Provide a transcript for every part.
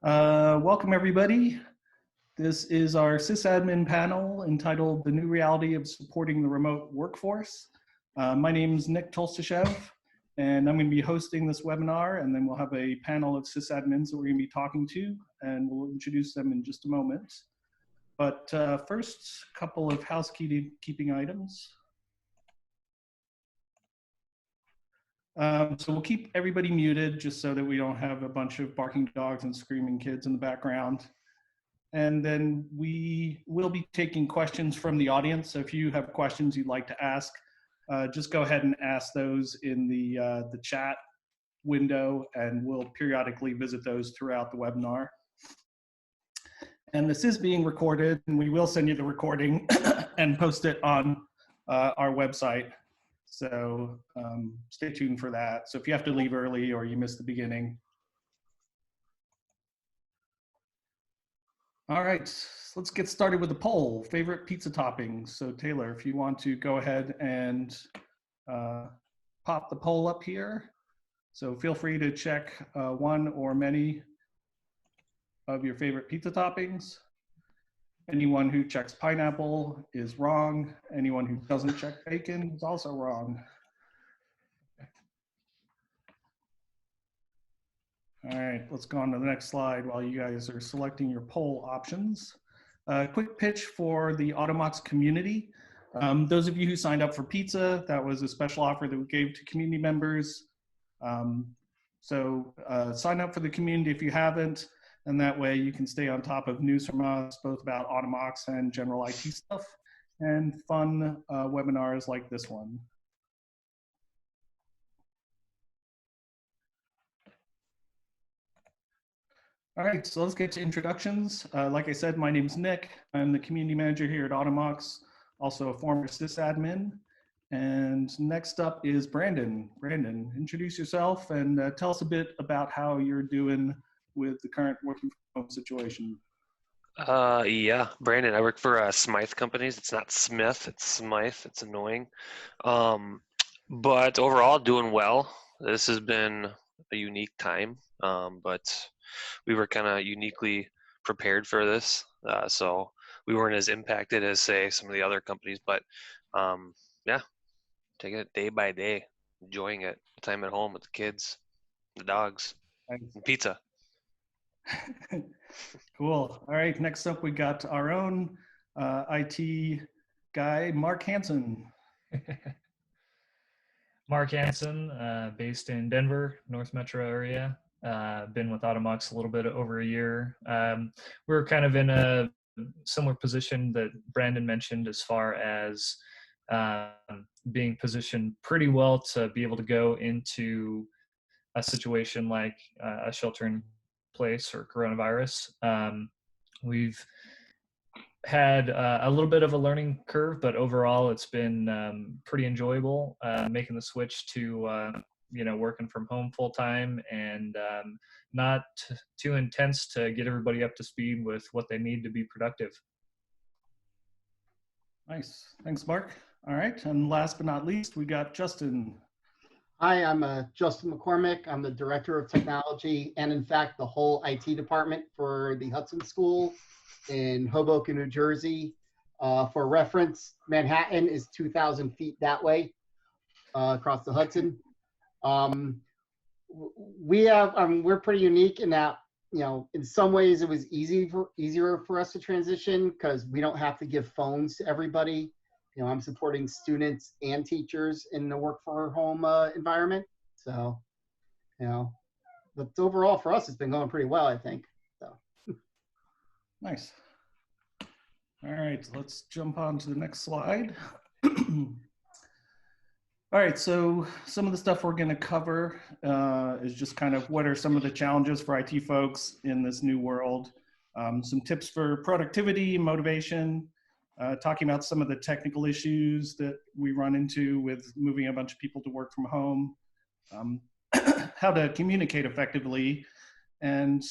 Welcome everybody. This is our SysAdmin panel entitled The New Reality of Supporting the Remote Workforce. My name is Nick Tolstashev, and I'm going to be hosting this webinar, and then we'll have a panel of sysadmins that we're going to be talking to, and we'll introduce them in just a moment. But first, a couple of housekeeping items. So we'll keep everybody muted just so that we don't have a bunch of barking dogs and screaming kids in the background. And then we will be taking questions from the audience. So if you have questions you'd like to ask, just go ahead and ask those in the chat window, and we'll periodically visit those throughout the webinar. And this is being recorded, and we will send you the recording and post it on our website. So stay tuned for that. So if you have to leave early or you missed the beginning. All right, let's get started with the poll. Favorite pizza toppings. So Taylor, if you want to go ahead and pop the poll up here. So feel free to check one or many of your favorite pizza toppings. Anyone who checks pineapple is wrong. Anyone who doesn't check bacon is also wrong. All right, let's go on to the next slide while you guys are selecting your poll options. Quick pitch for the Automox community. Those of you who signed up for pizza, that was a special offer that we gave to community members. Sign up for the community if you haven't. And that way you can stay on top of news from us, both about Automox and general IT stuff, and fun webinars like this one. All right, so let's get to introductions. Like I said, my name's Nick. I'm the community manager here at Automox, also a former sysadmin. And next up is Brandon. Brandon, introduce yourself and tell us a bit about how you're doing with the current working from home situation. Yeah, Brandon, I work for Smythe Companies. It's not Smith, it's Smythe. It's annoying. But overall, doing well. This has been a unique time, but we were kind of uniquely prepared for this. So we weren't as impacted as, say, some of the other companies, but yeah, taking it day by day, enjoying it. Time at home with the kids, the dogs, and pizza. Cool. All right, next up we got our own IT guy, Mark Hansen. Mark Hansen, based in Denver, North Metro area. Been with Automox a little bit over a year. We're kind of in a similar position that Brandon mentioned as far as being positioned pretty well to be able to go into a situation like a shelter-in place or coronavirus. We've had a little bit of a learning curve, but overall it's been pretty enjoyable making the switch to working from home full time and not too intense to get everybody up to speed with what they need to be productive. Nice, thanks Mark. All right, and last but not least, we got Justin. Hi, I'm Justin McCormick. I'm the Director of Technology and, in fact, the whole IT department for the Hudson School in Hoboken, New Jersey. For reference, Manhattan is 2,000 feet that way across the Hudson. We're pretty unique in that, in some ways it was easier for us to transition because we don't have to give phones to everybody. I'm supporting students and teachers in the work from home environment. So, but overall for us, it's been going pretty well, I think. So. Nice. All right, let's jump on to the next slide. All right, so some of the stuff we're gonna cover is just kind of what are some of the challenges for IT folks in this new world, some tips for productivity, motivation, talking about some of the technical issues that we run into with moving a bunch of people to work from home, how to communicate effectively, and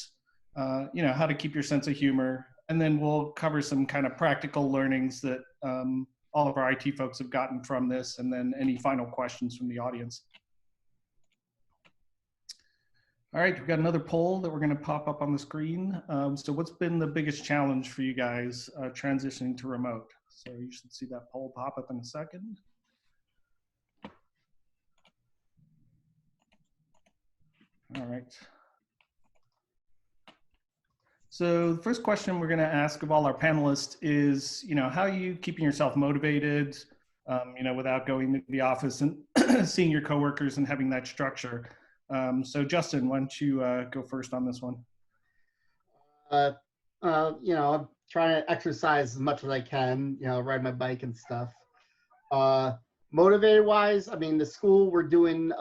how to keep your sense of humor. And then we'll cover some kind of practical learnings that all of our IT folks have gotten from this, and then any final questions from the audience. All right, we've got another poll that we're going to pop up on the screen. So what's been the biggest challenge for you guys transitioning to remote? So you should see that poll pop up in a second. All right. So the first question we're going to ask of all our panelists is, how are you keeping yourself motivated, without going to the office and seeing your coworkers and having that structure? So Justin, why don't you go first on this one? I'm trying to exercise as much as I can, ride my bike and stuff. Motivated wise, I mean, the school we're doing,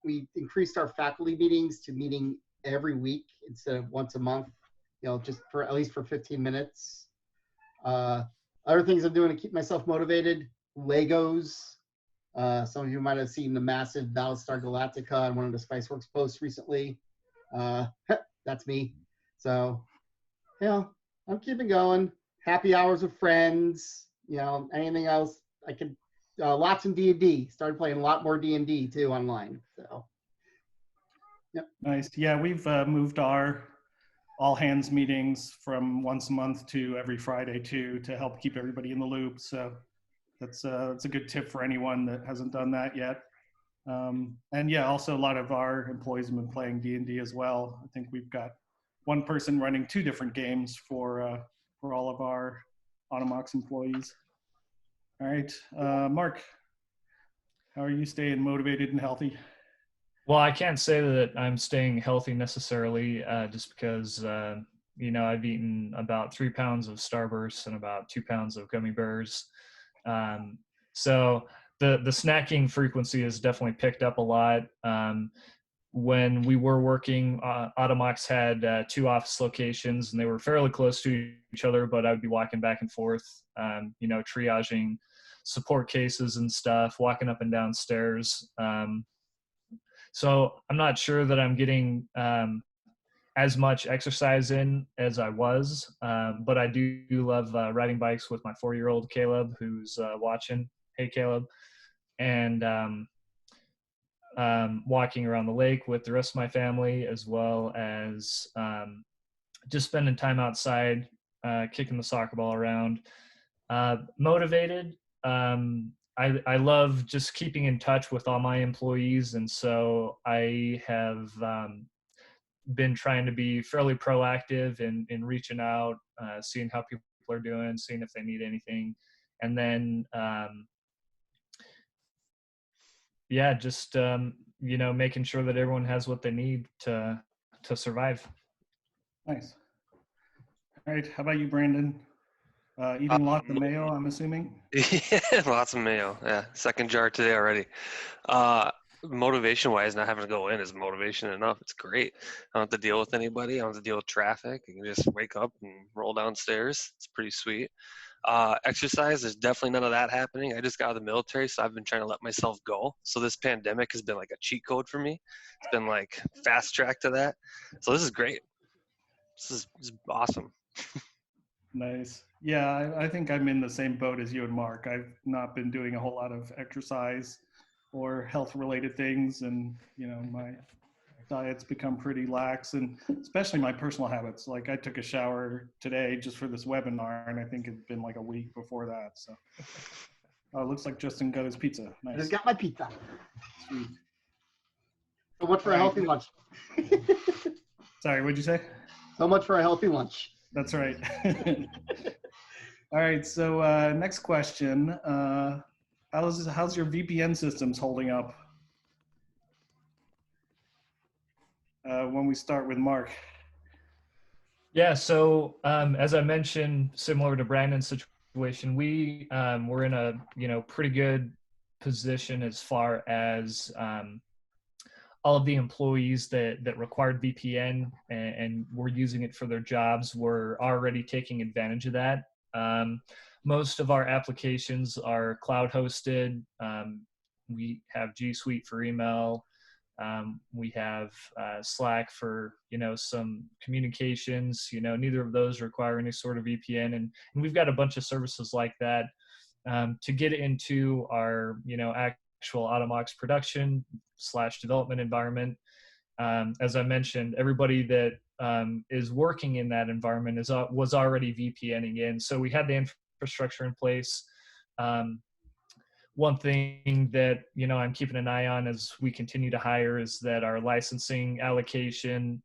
we increased our faculty meetings to meeting every week instead of once a month, just for at least for 15 minutes. Other things I'm doing to keep myself motivated, Legos. Some of you might have seen the massive Battlestar Galactica on one of the Spiceworks posts recently. That's me. So, I'm keeping going. Happy hours with friends. Anything else I could. Lots in D&D. Started playing a lot more D&D too online. So, yep. Nice. Yeah, we've moved our all hands meetings from once a month to every Friday too, to help keep everybody in the loop. So that's a good tip for anyone that hasn't done that yet. And yeah, also a lot of our employees have been playing D&D as well. I think we've got one person running 2 different games for all of our Automox employees. All right, Mark, how are you staying motivated and healthy? Well, I can't say that I'm staying healthy necessarily, just because, I've eaten about 3 pounds of Starburst and about 2 pounds of gummy bears. So the snacking frequency has definitely picked up a lot. When we were working, Automox had 2 office locations, and they were fairly close to each other, but I would be walking back and forth, triaging support cases and stuff, walking up and down stairs. So I'm not sure that I'm getting as much exercise in as I was, but I do love riding bikes with my 4-year-old Caleb, who's watching. Hey, Caleb. And walking around the lake with the rest of my family, as well as just spending time outside, kicking the soccer ball around. Motivated. I love just keeping in touch with all my employees, and so I have been trying to be fairly proactive in reaching out, seeing how people are doing, seeing if they need anything, and then just making sure that everyone has what they need to survive. Nice. All right, how about you, Brandon? Eating lots of mayo, I'm assuming? Yeah, lots of mayo. Yeah, second jar today already. Motivation-wise, not having to go in is motivation enough. It's great. I don't have to deal with anybody. I don't have to deal with traffic. I can just wake up and roll downstairs. It's pretty sweet. Exercise, there's definitely none of that happening. I just got out of the military, so I've been trying to let myself go. So this pandemic has been like a cheat code for me. It's been like fast track to that. So this is great. This is awesome. Nice. Yeah, I think I'm in the same boat as you and Mark. I've not been doing a whole lot of exercise or health-related things, and my diet's become pretty lax, and especially my personal habits. Like I took a shower today just for this webinar, and I think it'd been like a week before that. So, it looks like Justin got his pizza. Nice. I just got my pizza. Sweet. So much for a healthy lunch. Sorry, what'd you say? So much for a healthy lunch. That's right. All right, so next question. How's your VPN systems holding up? When we start with Mark. Yeah, so as I mentioned, similar to Brandon's situation, we were in a pretty good position as far as all of the employees that required VPN and were using it for their jobs were already taking advantage of that. Most of our applications are cloud hosted. We have G Suite for email. We have Slack for some communications. Neither of those require any sort of VPN, and we've got a bunch of services like that to get into our actual Automox production / development environment. as I mentioned, everybody that is working in that environment was already VPNing in. So we had the infrastructure in place. One thing that, I'm keeping an eye on as we continue to hire is that our licensing allocation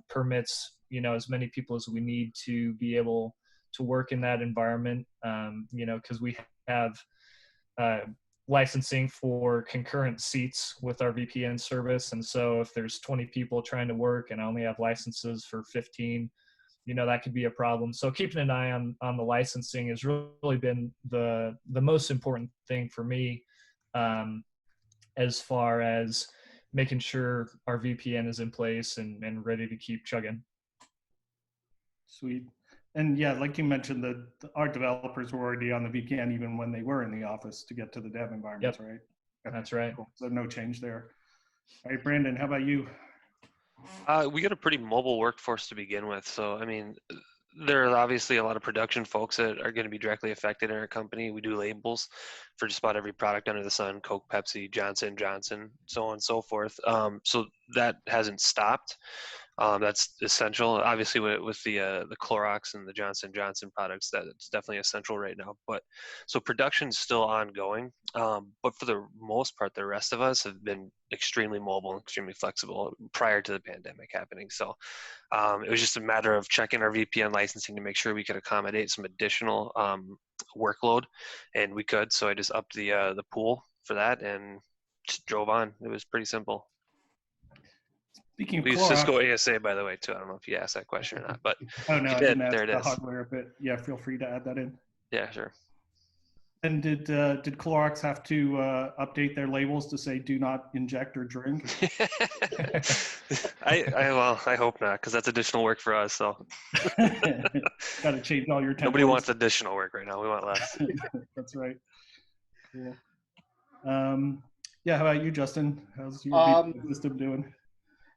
permits, as many people as we need to be able to work in that environment, because we have licensing for concurrent seats with our VPN service. And so if there's 20 people trying to work and I only have licenses for 15, that could be a problem. So keeping an eye on the licensing has really been the most important thing for me, as far as making sure our VPN is in place and ready to keep chugging. Sweet. And yeah, like you mentioned, our developers were already on the VPN even when they were in the office to get to the dev environments, Yep. right? Okay, That's right. cool. So no change there. All right, Brandon, how about you? We got a pretty mobile workforce to begin with. So, I mean, there are obviously a lot of production folks that are going to be directly affected in our company. We do labels for just about every product under the sun: Coke, Pepsi, Johnson & Johnson, so on and so forth. So that hasn't stopped. That's essential. Obviously, with the Clorox and the Johnson & Johnson products, that's definitely essential right now. But so production's still ongoing. But for the most part, the rest of us have been extremely mobile and extremely flexible prior to the pandemic happening. So it was just a matter of checking our VPN licensing to make sure we could accommodate some additional workload, and we could. So I just upped the pool for that and just drove on. It was pretty simple. Speaking of We use Clorox, Cisco ASA, by the way, too. I don't know if you asked that question or not, but oh no, if you I did, didn't ask there it the is. hardware, but yeah, feel free to add that in. Yeah, sure. And did Clorox have to update their labels to say "Do not inject or drink"? I hope not, because that's additional work for us. So Got to change all your templates. nobody wants additional work right now. We want less. That's right. Cool. Yeah, how about you, Justin? How's your VPN system doing?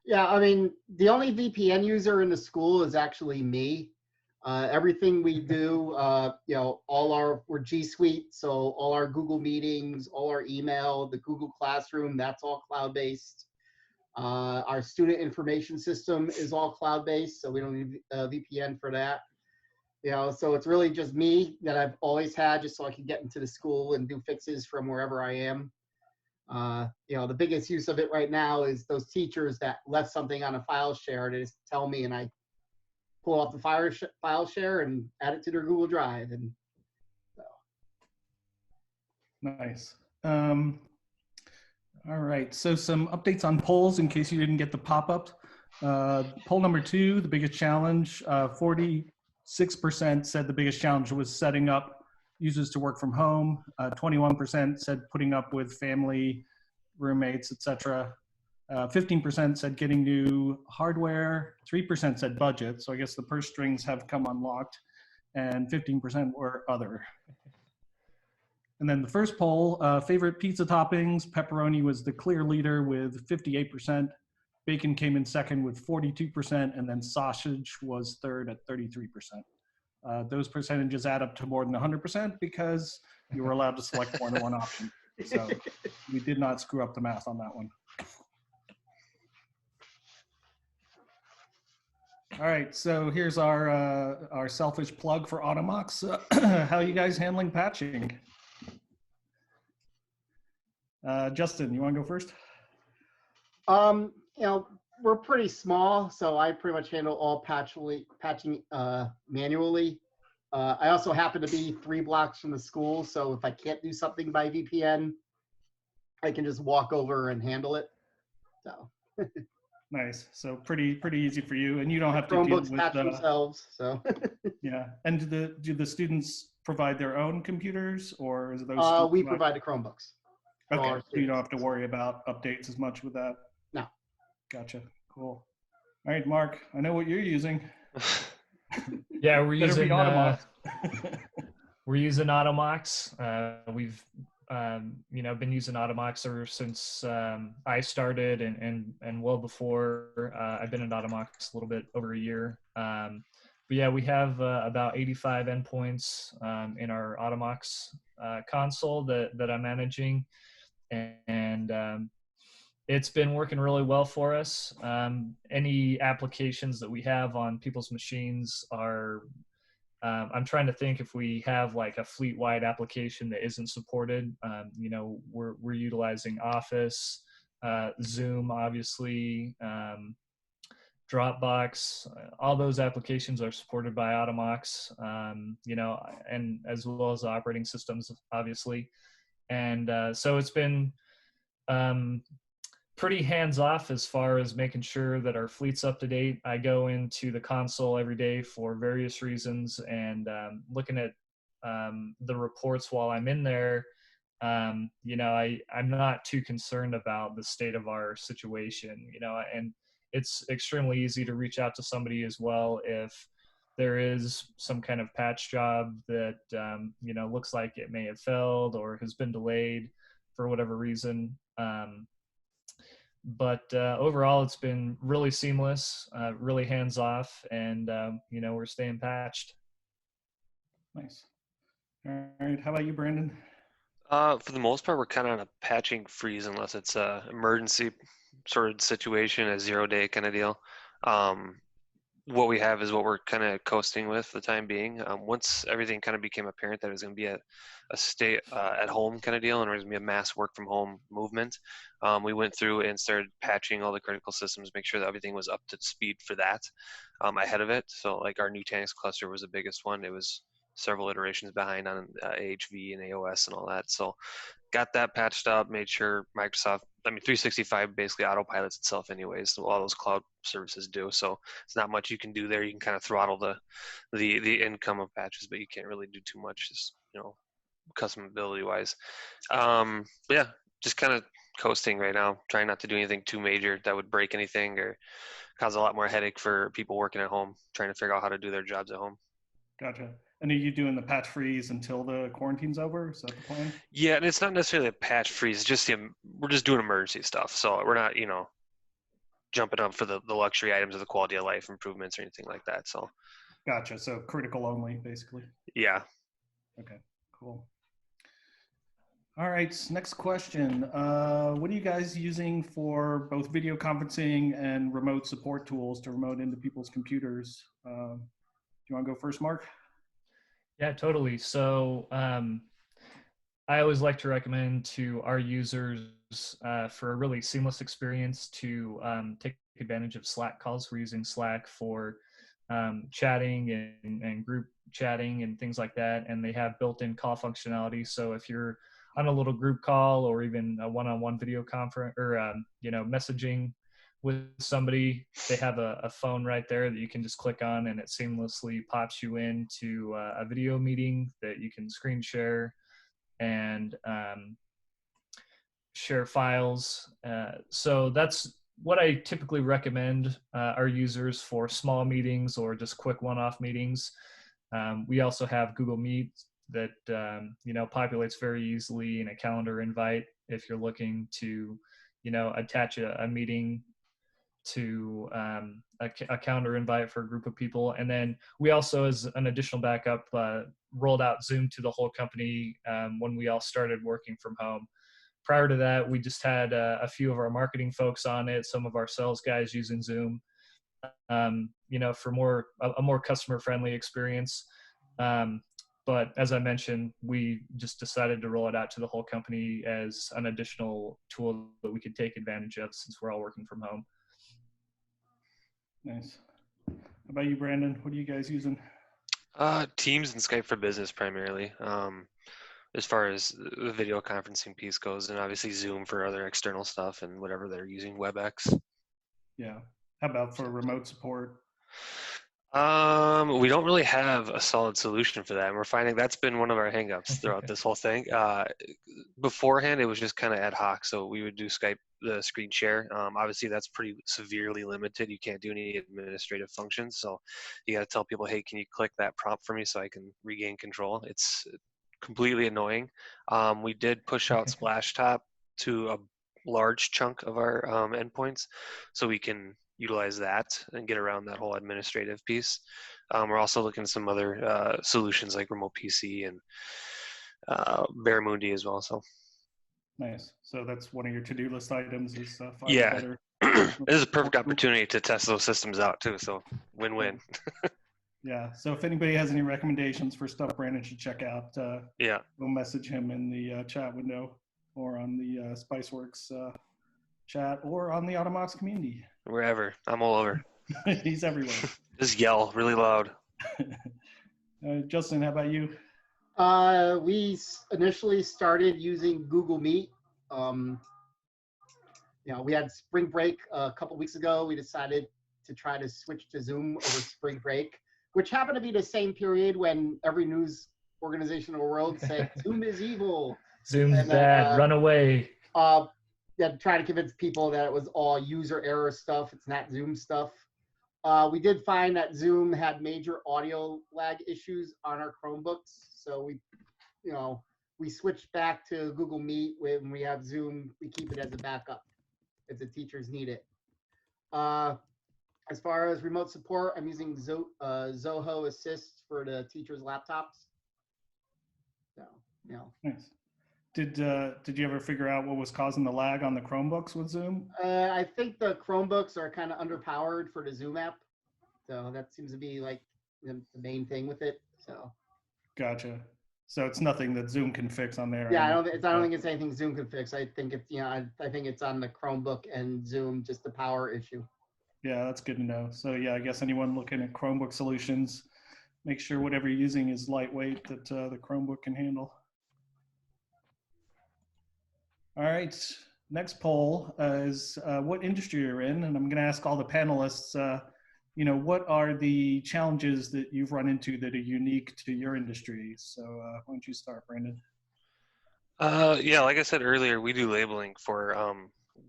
Yeah, I mean, the only VPN user in the school is actually me. Everything we do, we're G Suite, so all our Google Meetings, all our email, the Google Classroom, that's all cloud-based. Our student information system is all cloud-based, so we don't need a VPN for that. So it's really just me that I've always had, just so I can get into the school and do fixes from wherever I am. The biggest use of it right now is those teachers that left something on a file share. They just tell me, and I pull off the file share and add it to their Google Drive. And so. Nice. All right. So some updates on polls in case you didn't get the pop-up. Poll number 2, the biggest challenge. 46% said the biggest challenge was setting up users to work from home. 21% said putting up with family, roommates, etc. 15% said getting new hardware. 3% said budget. So I guess the purse strings have come unlocked, and 15% were other. And then the first poll, favorite pizza toppings, pepperoni was the clear leader with 58%. Bacon came in second with 42%, and then sausage was third at 33%. Those percentages add up to more than 100% because you were allowed to select more than one option. So we did not screw up the math on that one. All right, so here's our selfish plug for Automox. How are you guys handling patching? Justin, you want to go first? We're pretty small, so I pretty much handle all patching manually. I also happen to be 3 blocks from the school, so if I can't do something by VPN, I can just walk over and handle it. So nice. So pretty easy for you, and you don't have to Chromebooks deal patch with themselves. So yeah. And do the students provide their own computers, or is it those? We provide the Chromebooks. Okay, so you don't have to worry about updates as much with that. No. Gotcha. Cool. All right, Mark. I know what you're using. Yeah, we're using Automox. We're using Automox. We've been using Automox ever since I started, and well before. I've been at Automox a little bit over a year. But yeah, we have about 85 endpoints in our Automox console that I'm managing, and It's been working really well for us. Any applications that we have on people's machines are, I'm trying to think if we have like a fleet-wide application that isn't supported. We're utilizing Office, Zoom, obviously, Dropbox. All those applications are supported by Automox, and as well as the operating systems, obviously. And so it's been um, pretty hands off as far as making sure that our fleet's up to date. I go into the console every day for various reasons, and looking at the reports while I'm in there. I'm not too concerned about the state of our situation, and it's extremely easy to reach out to somebody as well if there is some kind of patch job that looks like it may have failed or has been delayed for whatever reason. But overall, it's been really seamless, really hands off, and we're staying patched. Nice. All right. How about you, Brandon? For the most part, we're kind of on a patching freeze unless it's a emergency sort of situation, a 0-day kind of deal. What we have is what we're kind of coasting with for the time being. Once everything kind of became apparent that it was going to be a stay at home kind of deal and there was going to be a mass work from home movement, we went through and started patching all the critical systems, make sure that everything was up to speed for that ahead of it. So like our Nutanix cluster was the biggest one. It was several iterations behind on AHV and AOS and all that. So got that patched up, made sure 365 basically autopilots itself anyways. So all those cloud services do. So it's not much you can do there. You can kind of throttle the income of patches, but you can't really do too much, just, custom ability wise. But yeah, just kind of coasting right now, trying not to do anything too major that would break anything or cause a lot more headache for people working at home, trying to figure out how to do their jobs at home. Gotcha. And are you doing the patch freeze until the quarantine's over? Is that the plan? Yeah, and it's not necessarily a patch freeze. It's just we're just doing emergency stuff. So we're not, jumping up for the luxury items of the quality of life improvements or anything like that. So. Gotcha. So critical only, basically. Yeah. Okay. Cool. All right. Next question. What are you guys using for both video conferencing and remote support tools to remote into people's computers? Do you want to go first, Mark? Yeah, totally. So I always like to recommend to our users for a really seamless experience to take advantage of Slack calls. We're using Slack for chatting and group chatting and things like that. And they have built-in call functionality. So if you're on a little group call or even a one-on-one video conference or, messaging with somebody, they have a phone right there that you can just click on and it seamlessly pops you into a video meeting that you can screen share and share files. So that's what I typically recommend our users for small meetings or just quick one-off meetings. We also have Google Meet that populates very easily in a calendar invite if you're looking to attach a meeting to a calendar invite for a group of people. And then we also, as an additional backup, rolled out Zoom to the whole company when we all started working from home. Prior to that, we just had a few of our marketing folks on it, some of our sales guys using Zoom, for a more customer-friendly experience. But as I mentioned, we just decided to roll it out to the whole company as an additional tool that we could take advantage of since we're all working from home. Nice. How about you, Brandon? What are you guys using? Teams and Skype for Business primarily, as far as the video conferencing piece goes, and obviously Zoom for other external stuff and whatever they're using, WebEx. Yeah. How about for remote support? We don't really have a solid solution for that, and we're finding that's been one of our hangups throughout this whole thing. Beforehand, it was just kind of ad hoc, so we would do Skype, the screen share. Obviously, that's pretty severely limited. You can't do any administrative functions, so you got to tell people, hey, can you click that prompt for me so I can regain control? It's completely annoying. We did push out Splashtop to a large chunk of our endpoints, so we can utilize that and get around that whole administrative piece. We're also looking at some other solutions like Remote PC and Barramundi as well. So Nice. So that's one of your to-do list items is find a Yeah. better. This is a perfect opportunity to test those systems out too. So win-win. Yeah. So if anybody has any recommendations for stuff Brandon should check out, Yeah. we'll message him in the chat window or on the Spiceworks chat or on the Automox community. Wherever. I'm all over. He's everywhere. Just yell really loud. Justin, how about you? We initially started using Google Meet. We had spring break a couple weeks ago. We decided to try to switch to Zoom over spring break, which happened to be the same period when every news organization in the world said Zoom is evil. Zoom's bad, run away. Yeah, try to convince people that it was all user error stuff. It's not Zoom stuff. We did find that Zoom had major audio lag issues on our Chromebooks. So we switched back to Google Meet. When we have Zoom, we keep it as a backup if the teachers need it. As far as remote support, I'm using Zoho Assist for the teachers' laptops. So, Nice. Did you ever figure out what was causing the lag on the Chromebooks with Zoom? I think the Chromebooks are kind of underpowered for the Zoom app. So that seems to be like the main thing with it. So. Gotcha. So it's nothing that Zoom can fix on there. Yeah, I don't think it's anything Zoom can fix. I think it's I think it's on the Chromebook and Zoom, just the power issue. Yeah, that's good to know. So yeah, I guess anyone looking at Chromebook solutions, make sure whatever you're using is lightweight that the Chromebook can handle. All right, next poll is what industry you're in, and I'm going to ask all the panelists, what are the challenges that you've run into that are unique to your industry? So why don't you start, Brandon? Yeah, like I said earlier, we do labeling for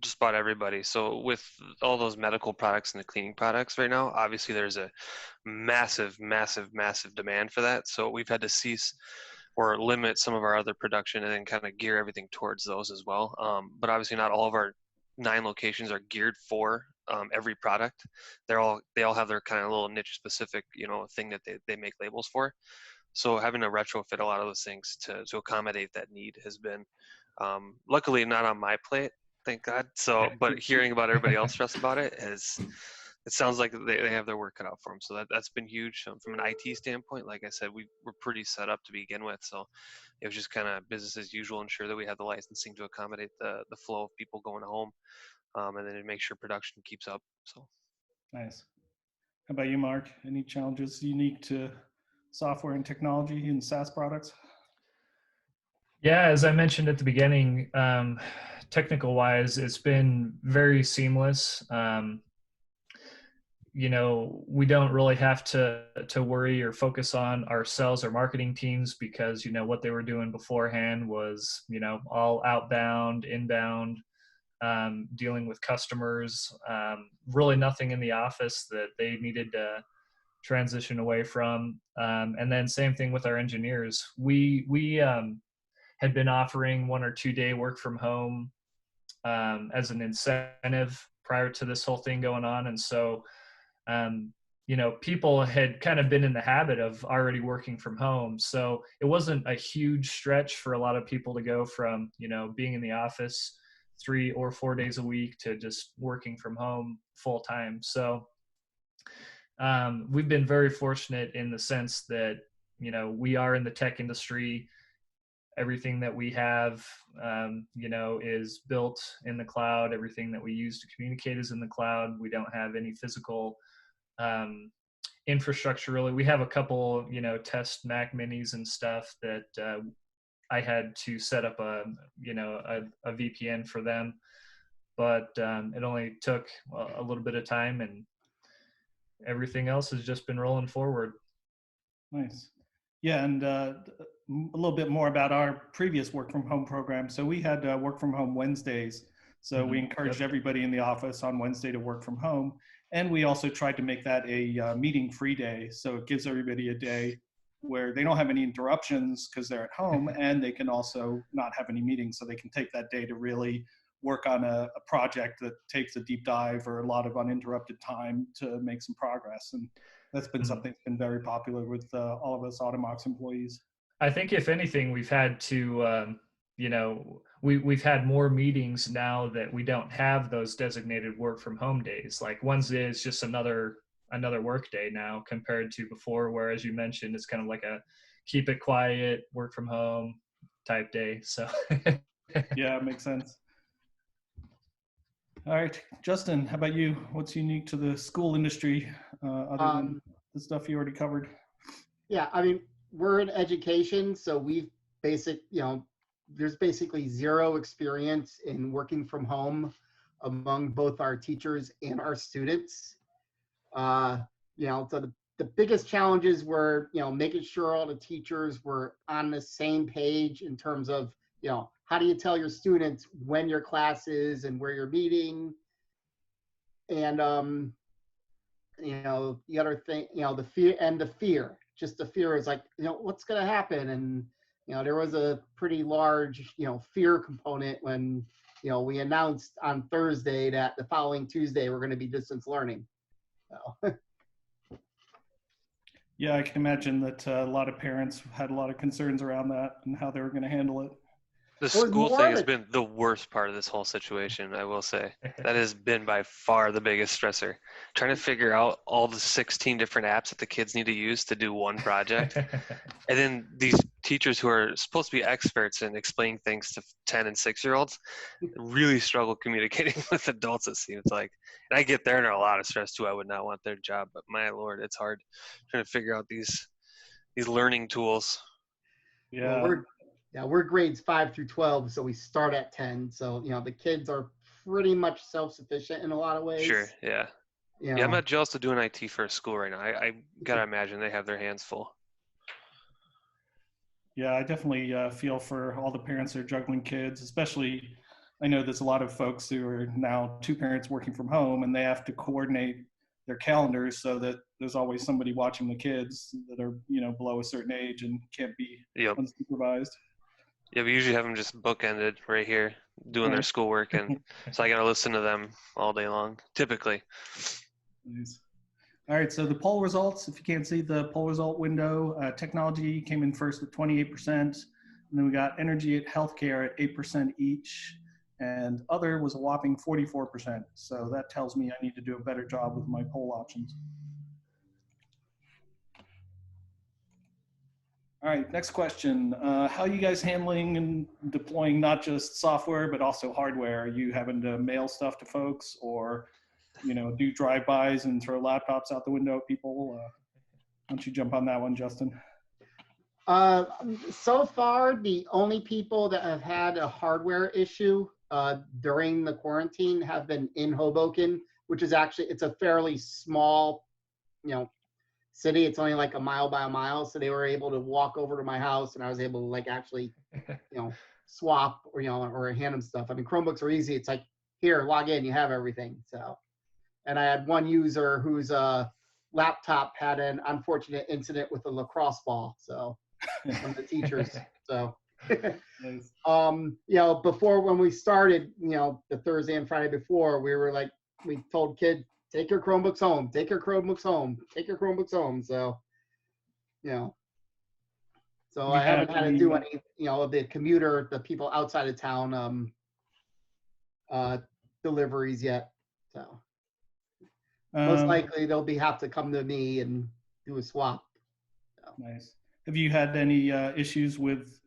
just about everybody. So with all those medical products and the cleaning products right now, obviously there's a massive, massive, massive demand for that. So we've had to cease or limit some of our other production and then kind of gear everything towards those as well. But obviously not all of our 9 locations are geared for every product. They all have their kind of little niche specific, thing that they make labels for. So having to retrofit a lot of those things to accommodate that need has been, luckily not on my plate, thank God. So, but hearing about everybody else stress about it it sounds like they have their work cut out for them. So that's been huge from an IT standpoint. Like I said, we're pretty set up to begin with. So it was just kind of business as usual, ensure that we had the licensing to accommodate the flow of people going home, and then to make sure production keeps up. So nice. How about you, Mark? Any challenges unique to software and technology in SaaS products? Yeah, as I mentioned at the beginning, technical wise, it's been very seamless. We don't really have to worry or focus on our sales or marketing teams because, what they were doing beforehand was, all outbound, inbound, dealing with customers, really nothing in the office that they needed to transition away from. And then same thing with our engineers. We had been offering 1 or 2 day work from home as an incentive prior to this whole thing going on. And so, people had kind of been in the habit of already working from home. So it wasn't a huge stretch for a lot of people to go from, being in the office 3 or 4 days a week to just working from home full time. So we've been very fortunate in the sense that, we are in the tech industry. Everything that we have, is built in the cloud. Everything that we use to communicate is in the cloud. We don't have any physical infrastructure really. We have a couple, test Mac minis and stuff that I had to set up a VPN for them, but it only took a little bit of time, and everything else has just been rolling forward. Nice. Yeah, and a little bit more about our previous work from home program. So we had work from home Wednesdays. So we encouraged everybody in the office on Wednesday to work from home. And we also tried to make that a meeting-free day. So it gives everybody a day where they don't have any interruptions because they're at home, and they can also not have any meetings. So they can take that day to really work on a project that takes a deep dive or a lot of uninterrupted time to make some progress. And that's been something that's been very popular with all of us Automox employees. I think if anything, we've had to you know, we've had more meetings now that we don't have those designated work from home days. Like Wednesday is just another work day now compared to before, where, as you mentioned, it's kind of like a keep it quiet, work from home type day. So Yeah, it makes sense. All right, Justin, how about you? What's unique to the school industry other than the stuff you already covered? Yeah, I mean, we're in education, so there's basically zero experience in working from home among both our teachers and our students. Uh, so the biggest challenges were, making sure all the teachers were on the same page in terms of, how do you tell your students when your class is and where you're meeting? And, the other thing, the fear is like, what's going to happen? And, there was a pretty large, fear component when, we announced on Thursday that the following Tuesday we're going to be distance learning. So. Yeah, I can imagine that a lot of parents had a lot of concerns around that and how they were going to handle it. The school thing has been the worst part of this whole situation, I will say. That has been by far the biggest stressor. Trying to figure out all the 16 different apps that the kids need to use to do one project. And then these teachers who are supposed to be experts in explaining things to 10 and 6-year-olds really struggle communicating with adults, it seems like. And I get they're under a lot of stress too. I would not want their job, but my Lord, it's hard trying to figure out these learning tools. Yeah. Well, we're grades 5 through 12, so we start at 10. So, the kids are pretty much self-sufficient in a lot of ways. Sure, yeah. Yeah, I'm not jealous of doing IT for a school right now. I got to imagine they have their hands full. Yeah, I definitely feel for all the parents that are juggling kids, especially I know there's a lot of folks who are now two parents working from home and they have to coordinate their calendars so that there's always somebody watching the kids that are, below a certain age and can't be unsupervised. Yeah, we usually have them just bookended right here doing their schoolwork, and so I got to listen to them all day long, typically. Nice. All right, so the poll results, if you can't see the poll result window, technology came in first with 28%, and then we got energy at healthcare at 8% each, and other was a whopping 44%. So that tells me I need to do a better job with my poll options. All right, next question. How are you guys handling and deploying not just software, but also hardware? Are you having to mail stuff to folks or, do drive-bys and throw laptops out the window at people? Why don't you jump on that one, Justin? So far, the only people that have had a hardware issue during the quarantine have been in Hoboken, which is actually, it's a fairly small, city. It's only like a mile by a mile. So they were able to walk over to my house and I was able to like actually, swap or, or hand them stuff. I mean, Chromebooks are easy. It's like, here, log in, you have everything. So, and I had one user whose laptop had an unfortunate incident with a lacrosse ball. So from the teachers. So, Nice. Before when we started, the Thursday and Friday before, we were like, we told kids, take your Chromebooks home, take your Chromebooks home, take your Chromebooks home. So, so I haven't had to do any, of the commuter, the people outside of town deliveries yet. So most likely they'll have to come to me and do a swap. So. Nice. Have you had any issues with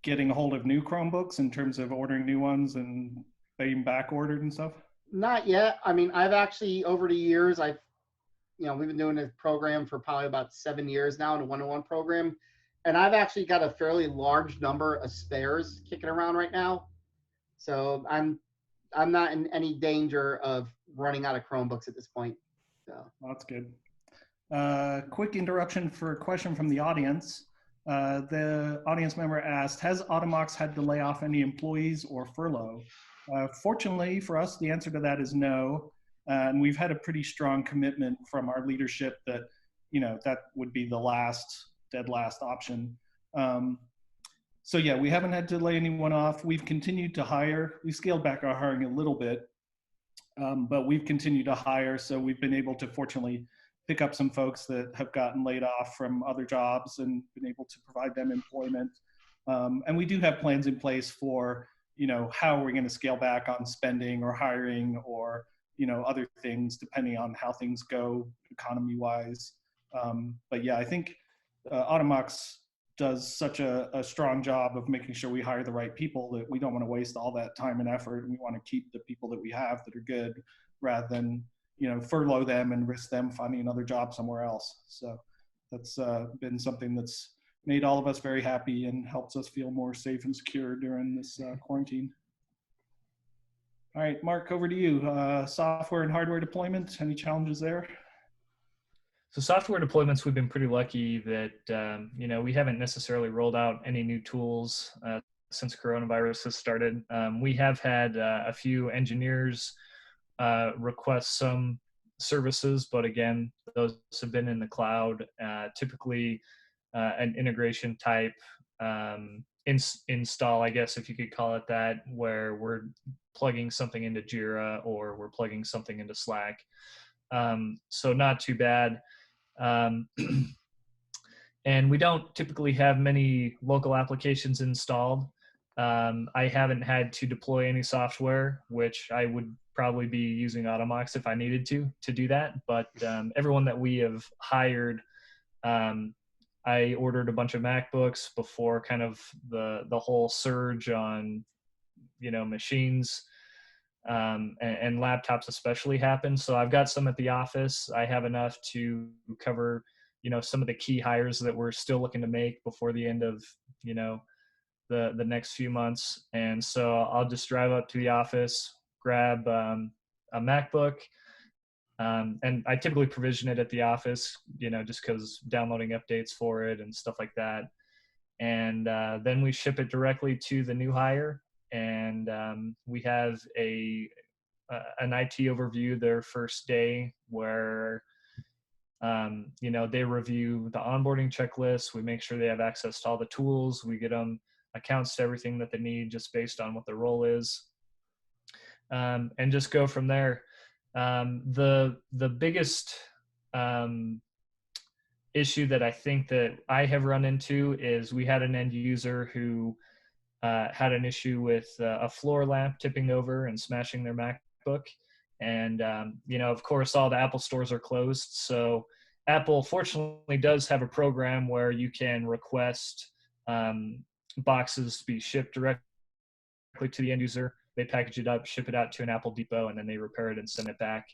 getting a hold of new Chromebooks in terms of ordering new ones and being back ordered and stuff? Not yet. I mean, I've actually, over the years, we've been doing this program for probably about 7 years now, in a one-on-one program. And I've actually got a fairly large number of spares kicking around right now. So I'm not in any danger of running out of Chromebooks at this point. So. Well, that's good. Quick interruption for a question from the audience. The audience member asked, has Automox had to lay off any employees or furlough? Fortunately for us, the answer to that is no. And we've had a pretty strong commitment from our leadership that, that would be the dead last option. So yeah, we haven't had to lay anyone off. We've continued to hire. We scaled back our hiring a little bit, but we've continued to hire. So we've been able to fortunately pick up some folks that have gotten laid off from other jobs and been able to provide them employment. And we do have plans in place for, how we're going to scale back on spending or hiring or, other things depending on how things go economy wise. But yeah, I think Automox does such a strong job of making sure we hire the right people that we don't want to waste all that time and effort. And we want to keep the people that we have that are good rather than, furlough them and risk them finding another job somewhere else. So that's been something that's made all of us very happy and helps us feel more safe and secure during this quarantine. All right, Mark, over to you. Software and hardware deployment, any challenges there? So software deployments, we've been pretty lucky that, we haven't necessarily rolled out any new tools since coronavirus has started. We have had a few engineers request some services, but again, those have been in the cloud, typically an integration type install, I guess, if you could call it that, where we're plugging something into Jira or we're plugging something into Slack. So not too bad. And we don't typically have many local applications installed. I haven't had to deploy any software, which I would probably be using Automox if I needed to do that. But everyone that we have hired, I ordered a bunch of MacBooks before kind of the whole surge on, machines and laptops especially happened. So I've got some at the office. I have enough to cover, some of the key hires that we're still looking to make before the end of, the next few months. And so I'll just drive up to the office, grab a MacBook, and I typically provision it at the office, just because downloading updates for it and stuff like that. And then we ship it directly to the new hire. And we have an IT overview their first day where, they review the onboarding checklist. We make sure they have access to all the tools. We get them accounts to everything that they need just based on what their role is, and just go from there. The biggest issue that I think that I have run into is we had an end user who had an issue with a floor lamp tipping over and smashing their MacBook. And, of course, all the Apple stores are closed. So Apple fortunately does have a program where you can request boxes to be shipped directly to the end user. They package it up, ship it out to an Apple depot, and then they repair it and send it back.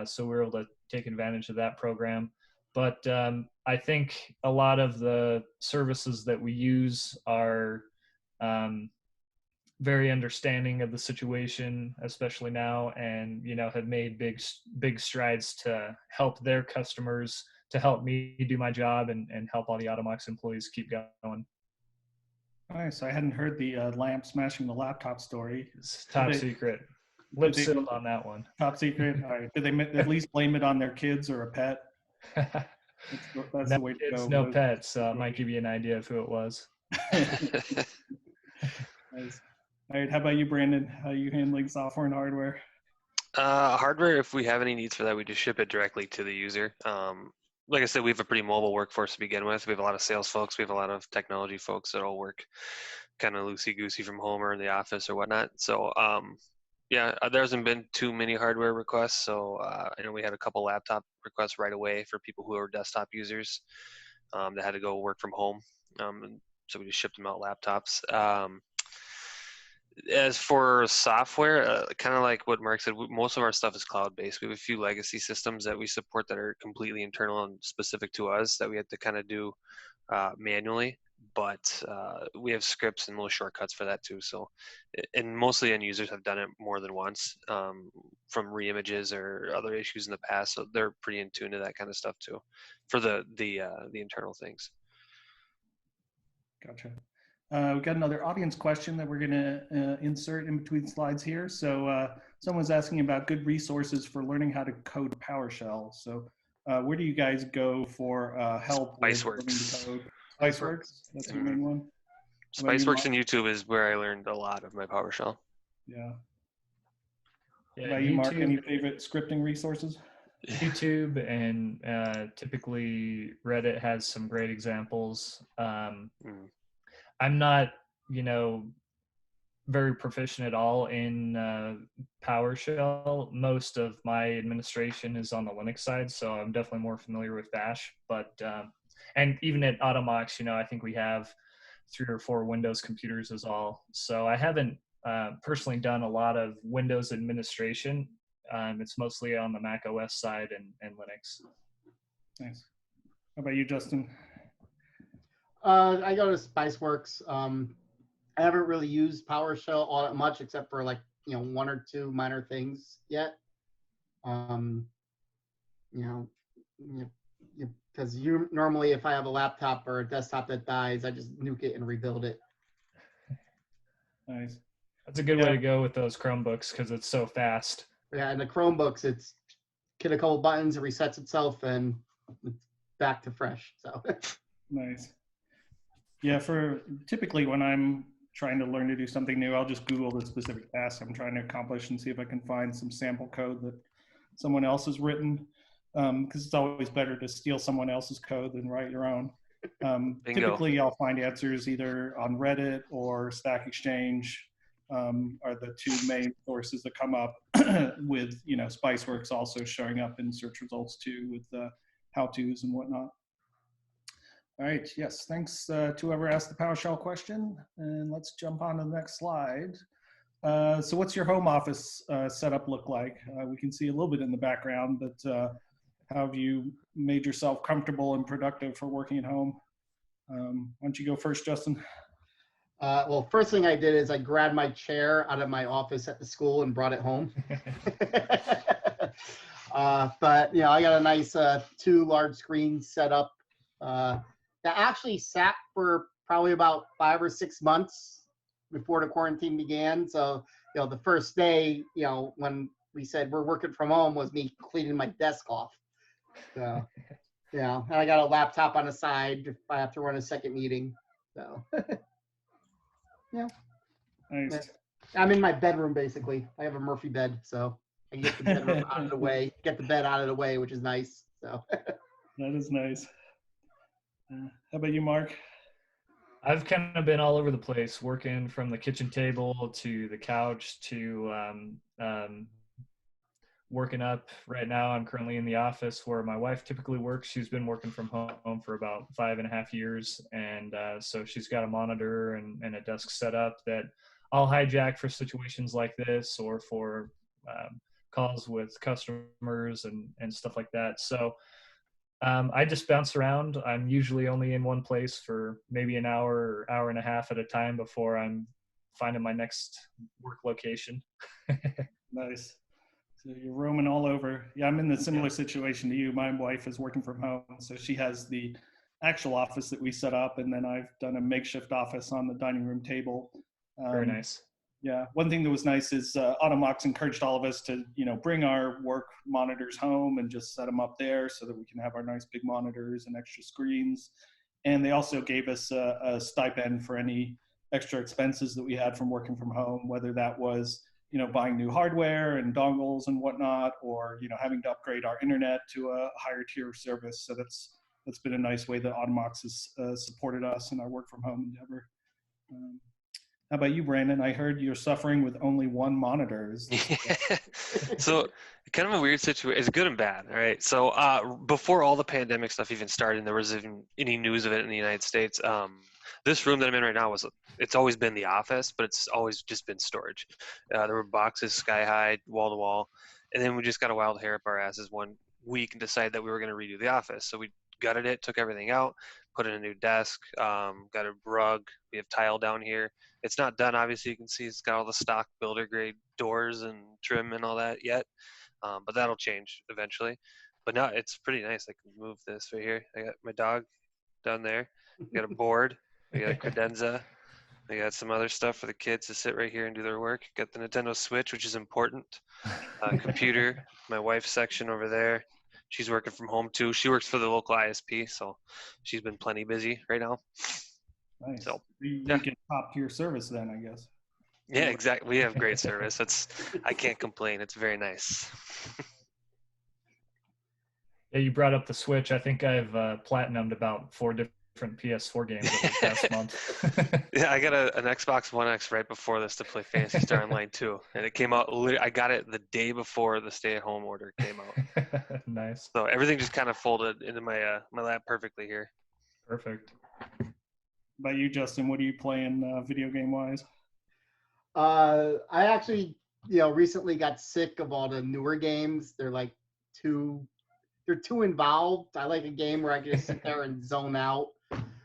So we're able to take advantage of that program. But I think a lot of the services that we use are very understanding of the situation, especially now, and have made big strides to help their customers, to help me do my job, and help all the Automox employees keep going. Nice. I hadn't heard the lamp smashing the laptop story. It's top secret. Lip sealed on that one. Top secret. All right. Did they at least blame it on their kids or a pet? That's No the way to kids, go. no pets. So it might give you an idea of who it was. Nice. All right. How about you, Brandon? How are you handling software and hardware? Hardware, if we have any needs for that, we just ship it directly to the user. Like I said, we have a pretty mobile workforce to begin with. We have a lot of sales folks. We have a lot of technology folks that all work kind of loosey-goosey from home or in the office or whatnot. So, yeah, there hasn't been too many hardware requests. So, we had a couple laptop requests right away for people who are desktop users that had to go work from home. So we just shipped them out laptops. As for software, kind of like what Mark said, most of our stuff is cloud-based. We have a few legacy systems that we support that are completely internal and specific to us that we have to kind of do manually. But we have scripts and little shortcuts for that too. So, and mostly end users have done it more than once from reimages or other issues in the past. So they're pretty in tune to that kind of stuff too, for the internal things. Gotcha. We've got another audience question that we're going to insert in between slides here. So someone's asking about good resources for learning how to code PowerShell. So where do you guys go for help with learning to code? Spiceworks? That's your main one? Spiceworks and YouTube is where I learned a lot of my PowerShell. Yeah. Yeah, about you, Mark, any favorite scripting resources? YouTube and typically Reddit has some great examples. I'm not, very proficient at all in PowerShell. Most of my administration is on the Linux side, so I'm definitely more familiar with Bash. But and even at Automox, I think we have 3 or 4 Windows computers is all. So I haven't personally done a lot of Windows administration. It's mostly on the Mac OS side and Linux. Nice. How about you, Justin? I go to Spiceworks. I haven't really used PowerShell all that much, except for 1 or 2 minor things yet. Because normally if I have a laptop or a desktop that dies, I just nuke it and rebuild it. Nice. That's a good way to go with those Chromebooks because it's so fast. Yeah, and the Chromebooks, it's hit a couple buttons, it resets itself, and it's back to fresh. So nice. Yeah, for typically when I'm trying to learn to do something new, I'll just Google the specific task I'm trying to accomplish and see if I can find some sample code that someone else has written. Because it's always better to steal someone else's code than write your own. Typically, I'll find answers either on Reddit or Stack Exchange are the 2 main sources that come up with, Spiceworks also showing up in search results too with how-tos and whatnot. All right, yes, thanks to whoever asked the PowerShell question. And let's jump on to the next slide. So what's your home office setup look like? We can see a little bit in the background, but how have you made yourself comfortable and productive for working at home? Why don't you go first, Justin? Well, first thing I did is I grabbed my chair out of my office at the school and brought it home. But, I got a nice 2 large screens set up that actually sat for probably about 5 or 6 months before the quarantine began. So, the first day, when we said we're working from home was me cleaning my desk off. So, and I got a laptop on the side if I have to run a second meeting. So, yeah. Nice. I'm in my bedroom, basically. I have a Murphy bed, so I can get the bedroom out of the way, get the bed out of the way, which is nice. So that is nice. How about you, Mark? I've kind of been all over the place, working from the kitchen table to the couch to working up. Right now, I'm currently in the office where my wife typically works. She's been working from home for about 5.5 years. And so she's got a monitor and a desk set up that I'll hijack for situations like this or for calls with customers and stuff like that. So I just bounce around. I'm usually only in one place for maybe an hour or hour and a half at a time before I'm finding my next work location. Nice. So you're roaming all over. Yeah, I'm in the similar situation to you. My wife is working from home, so she has the actual office that we set up, and then I've done a makeshift office on the dining room table. Very nice. Yeah, one thing that was nice is Automox encouraged all of us to, bring our work monitors home and just set them up there so that we can have our nice big monitors and extra screens. And they also gave us a stipend for any extra expenses that we had from working from home, whether that was buying new hardware and dongles and whatnot, or, having to upgrade our internet to a higher tier of service. So that's been a nice way that Automox has supported us in our work from home endeavor. How about you, Brandon? I heard you're suffering with only 1 monitor. So kind of a weird situation. It's good and bad, all right? So before all the pandemic stuff even started, and there was even any news of it in the United States, this room that I'm in right now it's always been the office, but it's always just been storage. There were boxes sky high, wall to wall. And then we just got a wild hair up our asses one week and decided that we were going to redo the office. So we gutted it, took everything out, put in a new desk, got a rug. We have tile down here. It's not done, obviously. You can see it's got all the stock builder grade doors and trim and all that yet, but that'll change eventually. But no, it's pretty nice. I can move this right here. I got my dog down there. I got a board. I got a credenza. I got some other stuff for the kids to sit right here and do their work. Got the Nintendo Switch, which is important. Computer. My wife's section over there. She's working from home too. She works for the local ISP, so she's been plenty busy right now. Nice. So you get top tier service then, I guess. Yeah, exactly. We have great service. I can't complain. It's very nice. Yeah, you brought up the Switch. I think I've platinumed about 4 different different PS4 games over the past month. Yeah, I got an Xbox One X right before this to play Phantasy Star Online 2, and it came out. I got it the day before the stay-at-home order came out. Nice. So everything just kind of folded into my my lap perfectly here. Perfect. About you, Justin, what are you playing video game wise? I actually, recently got sick of all the newer games. They're like they're too involved. I like a game where I can just sit there and zone out.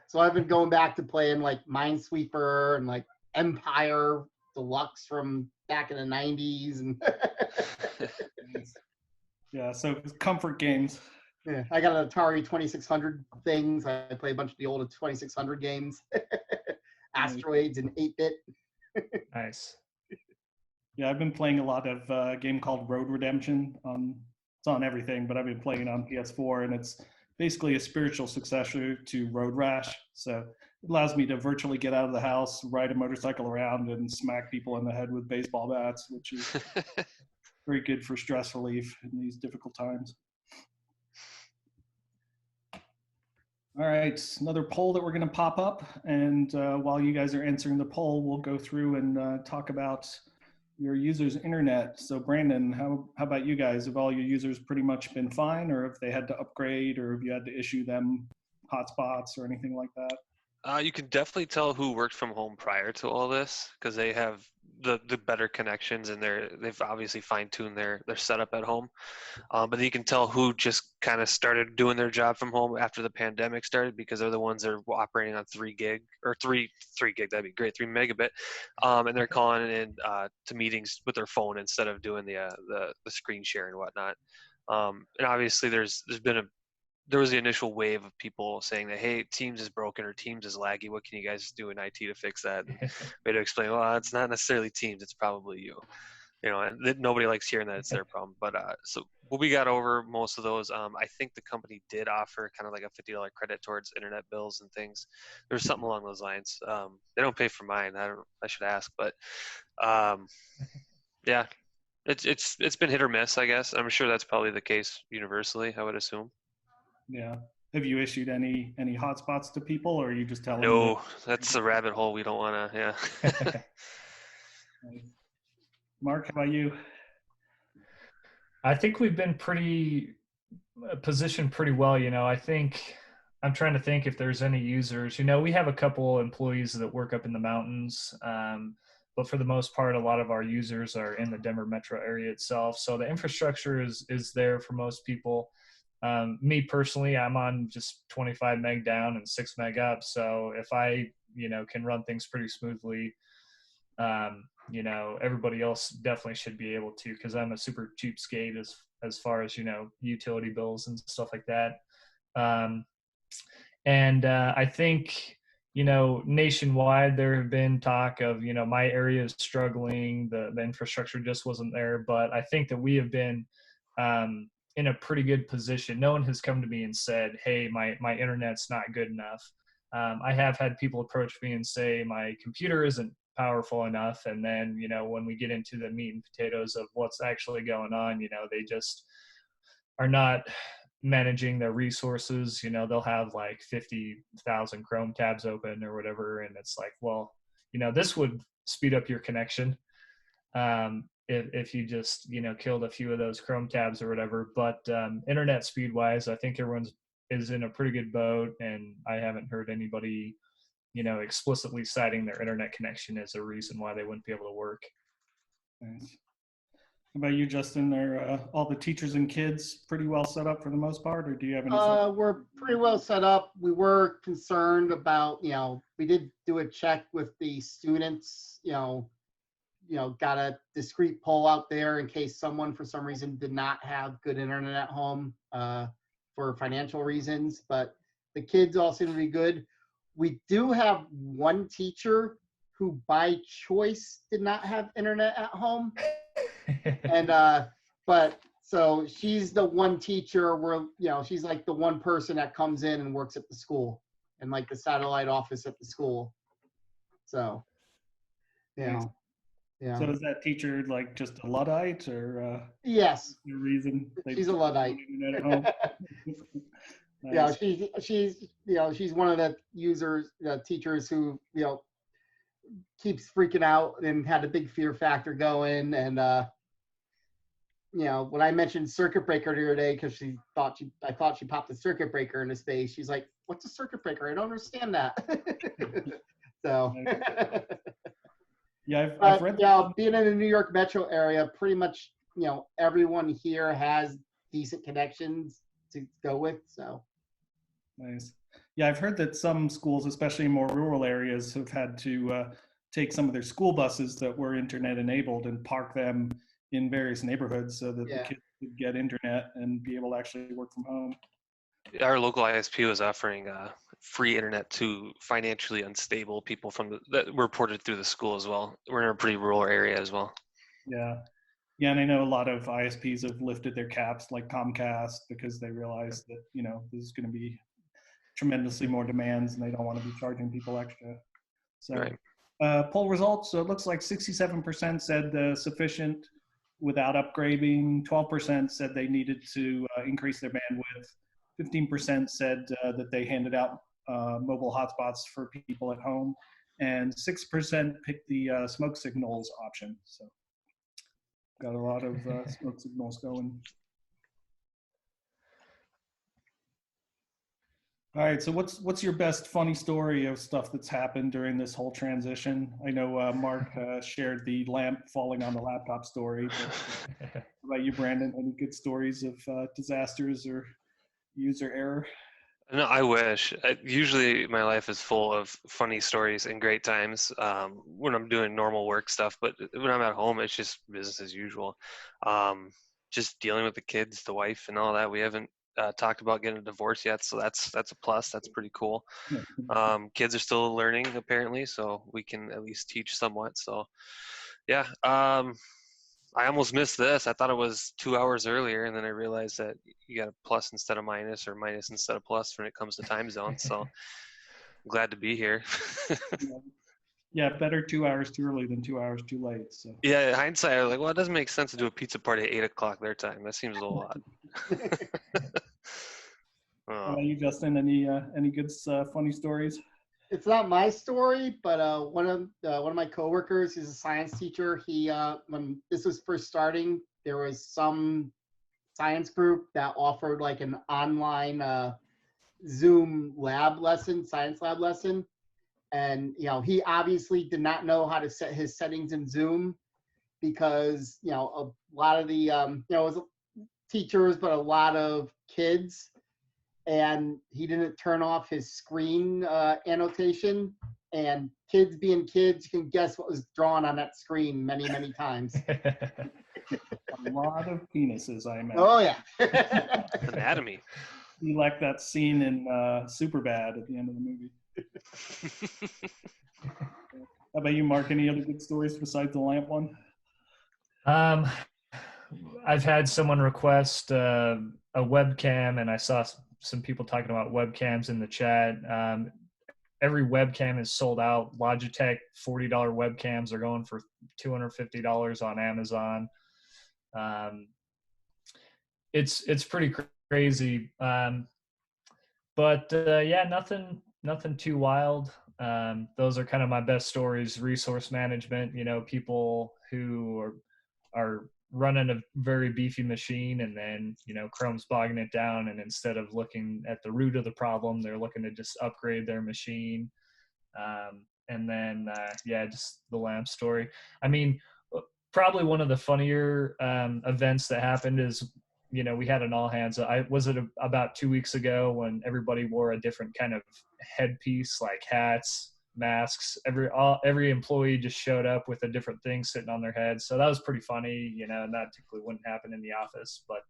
So I've been going back to playing like Minesweeper and like Empire Deluxe from back in the 90s. And Yeah, so comfort games. yeah, I got an Atari 2600 things. I play a bunch of the old 2600 games. Asteroids and 8-bit. Nice. Yeah, I've been playing a lot of a game called Road Redemption. It's on everything, but I've been playing it on PS4, and it's basically a spiritual successor to Road Rash. So it allows me to virtually get out of the house, ride a motorcycle around, and smack people in the head with baseball bats, which is very good for stress relief in these difficult times. All right, another poll that we're going to pop up. And while you guys are answering the poll, we'll go through and talk about your users' internet. So Brandon, how about you guys? Have all your users pretty much been fine, or if they had to upgrade, or if you had to issue them hotspots or anything like that? You can definitely tell who worked from home prior to all this because they have the better connections and they've obviously fine-tuned their setup at home. But you can tell who just kind of started doing their job from home after the pandemic started because they're the ones that are operating on 3 gig or 3 gig, that'd be great, 3 megabit. And they're calling in to meetings with their phone instead of doing the screen share and whatnot. And obviously there was the initial wave of people saying that, hey, Teams is broken or Teams is laggy. What can you guys do in IT to fix that? And we had to explain, well, it's not necessarily Teams. It's probably you. And nobody likes hearing that it's their problem. But so we got over most of those. I think the company did offer kind of like a $50 credit towards internet bills and things. There's something along those lines. They don't pay for mine. I should ask. But yeah, it's been hit or miss, I guess. I'm sure that's probably the case universally, I would assume. Yeah. Have you issued any hotspots to people, or are you just telling them? No, that's a rabbit hole we don't want to, yeah. Mark, how about you? I think we've been positioned pretty well. I think I'm trying to think if there's any users. We have a couple employees that work up in the mountains, but for the most part, a lot of our users are in the Denver metro area itself. So the infrastructure is there for most people. Me personally, I'm on just 25 meg down and 6 meg up. So if I, can run things pretty smoothly, everybody else definitely should be able to, because I'm a super cheapskate as far as, utility bills and stuff like that. I think, nationwide, there have been talk of, my area is struggling, the infrastructure just wasn't there. But I think that we have been, in a pretty good position. No one has come to me and said, hey, my internet's not good enough. I have had people approach me and say my computer isn't powerful enough. And then, when we get into the meat and potatoes of what's actually going on, they just are not managing their resources. They'll have like 50,000 Chrome tabs open or whatever. And it's like, well, this would speed up your connection. If you just, killed a few of those Chrome tabs or whatever. But internet speed wise, I think everyone's is in a pretty good boat, and I haven't heard anybody, explicitly citing their internet connection as a reason why they wouldn't be able to work. Nice. How about you, Justin? Are all the teachers and kids pretty well set up for the most part, or do you have any? We're pretty well set up. We were concerned about, we did do a check with the students, got a discrete poll out there in case someone for some reason did not have good internet at home for financial reasons, but the kids all seem to be good. We do have one teacher who by choice did not have internet at home. And but so she's the one teacher where, she's like the one person that comes in and works at the school and like the satellite office at the school. So yeah. So is that teacher like just a Luddite, or yes, the reason she's a Luddite? Nice. She's one of the users, teachers who, keeps freaking out and had a big fear factor going. And, when I mentioned circuit breaker to her today, because I thought she popped a circuit breaker into space. She's like, "What's a circuit breaker? I don't understand that." So, yeah, I've read. Being in the New York metro area, pretty much, everyone here has decent connections to go with. So, nice. Yeah, I've heard that some schools, especially in more rural areas, have had to take some of their school buses that were internet enabled and park them in various neighborhoods so that the kids could get internet and be able to actually work from home. Our local ISP was offering free internet to financially unstable people that were reported through the school as well. We're in a pretty rural area as well. Yeah. Yeah, and I know a lot of ISPs have lifted their caps, like Comcast, because they realize that, this is going to be tremendously more demands and they don't want to be charging people extra. So right. Poll results, so it looks like 67% said sufficient without upgrading, 12% said they needed to increase their bandwidth, 15% said that they handed out mobile hotspots for people at home, and 6% picked the smoke signals option. So got a lot of smoke signals going. All right, so what's your best funny story of stuff that's happened during this whole transition? I know Mark shared the lamp falling on the laptop story, but how about you, Brandon? Any good stories of disasters or user error? No, I wish. Usually my life is full of funny stories and great times when I'm doing normal work stuff, but when I'm at home, it's just business as usual. Just dealing with the kids, the wife, and all that. We haven't talked about getting a divorce yet, so that's a plus. That's pretty cool. Kids are still learning apparently, so we can at least teach somewhat. So yeah, I almost missed this. I thought it was 2 hours earlier, and then I realized that you got a plus instead of minus, or minus instead of plus when it comes to time zones. So I'm glad to be here. Yeah, better 2 hours too early than 2 hours too late. So yeah, in hindsight, I was like, well, it doesn't make sense to do a pizza party at 8 o'clock their time. That seems a little odd. How about you, Justin? Any good funny stories? It's not my story, but one of my coworkers is a science teacher. He when this was first starting, there was some science group that offered like an online Zoom science lab lesson, and he obviously did not know how to set his settings in Zoom because a lot of the it was teachers, but a lot of kids. And he didn't turn off his screen annotation. And kids being kids, you can guess what was drawn on that screen many, many times. A lot of penises, I imagine. Oh, yeah. Anatomy. You like that scene in Superbad at the end of the movie. How about you, Mark? Any other good stories besides the lamp one? I've had someone request a webcam, and I saw some people talking about webcams in the chat. Every webcam is sold out. Logitech $40 webcams are going for $250 on Amazon. It's pretty crazy. But yeah, nothing too wild. Those are kind of my best stories. Resource management, people who are running a very beefy machine, and then Chrome's bogging it down, and instead of looking at the root of the problem, they're looking to just upgrade their machine. And then yeah, just the lamp story. I mean, probably one of the funnier events that happened is we had an all hands. Was it about 2 weeks ago when everybody wore a different kind of headpiece, like hats, masks. Every employee just showed up with a different thing sitting on their head. So that was pretty funny, and that typically wouldn't happen in the office. But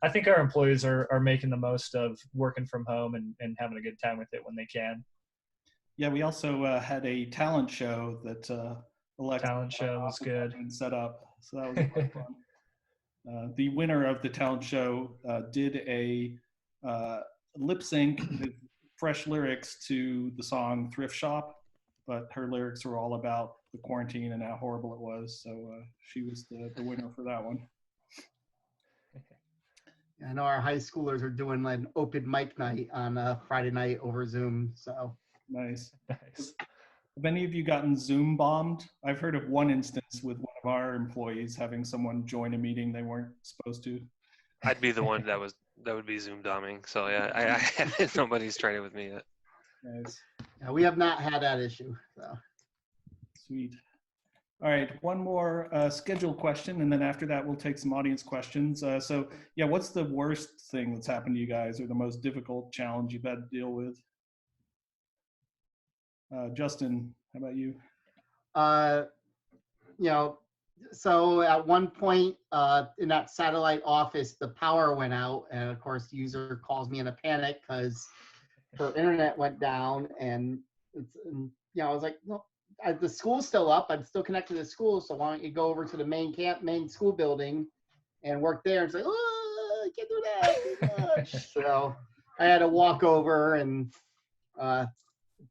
I think our employees are making the most of working from home and having a good time with it when they can. Yeah, we also had a talent show that Alexa talent show was good set up. So that was a lot of fun. The winner of the talent show did a lip sync with fresh lyrics to the song Thrift Shop, but her lyrics were all about the quarantine and how horrible it was. So she was the winner for that one. I know our high schoolers are doing like an open mic night on a Friday night over Zoom. So Nice. Nice. Have any of you gotten Zoom bombed? I've heard of one instance with one of our employees having someone join a meeting they weren't supposed to. I'd be the one that would be Zoom doming. So yeah, I haven't, nobody's tried it with me yet. Nice. yeah, we have not had that issue. So Sweet. All right, one more schedule question, and then after that, we'll take some audience questions. So, yeah, what's the worst thing that's happened to you guys, or the most difficult challenge you've had to deal with? Justin, how about you? you know, so at one point in that satellite office, the power went out, and of course, the user calls me in a panic because her internet went down, and I was like, no, the school's still up. I'm still connected to the school, so why don't you go over to the main school building and work there? It's like, oh, I can't do that too much. So I had to walk over and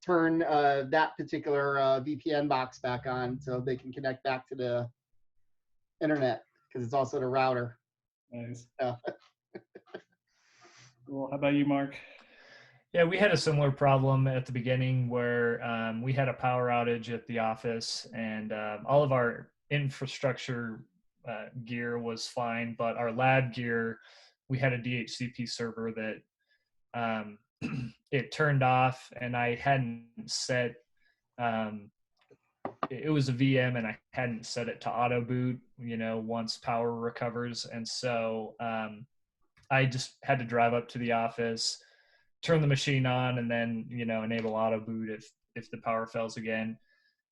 turn that particular VPN box back on so they can connect back to the internet because it's also the router. Nice. Yeah. Cool. How about you, Mark? Yeah, we had a similar problem at the beginning where we had a power outage at the office, and all of our infrastructure gear was fine, but our lab gear, we had a DHCP server that it turned off, and I hadn't set, it was a VM, and I hadn't set it to auto boot, once power recovers. And so I just had to drive up to the office, turn the machine on, and then enable auto boot if the power fails again.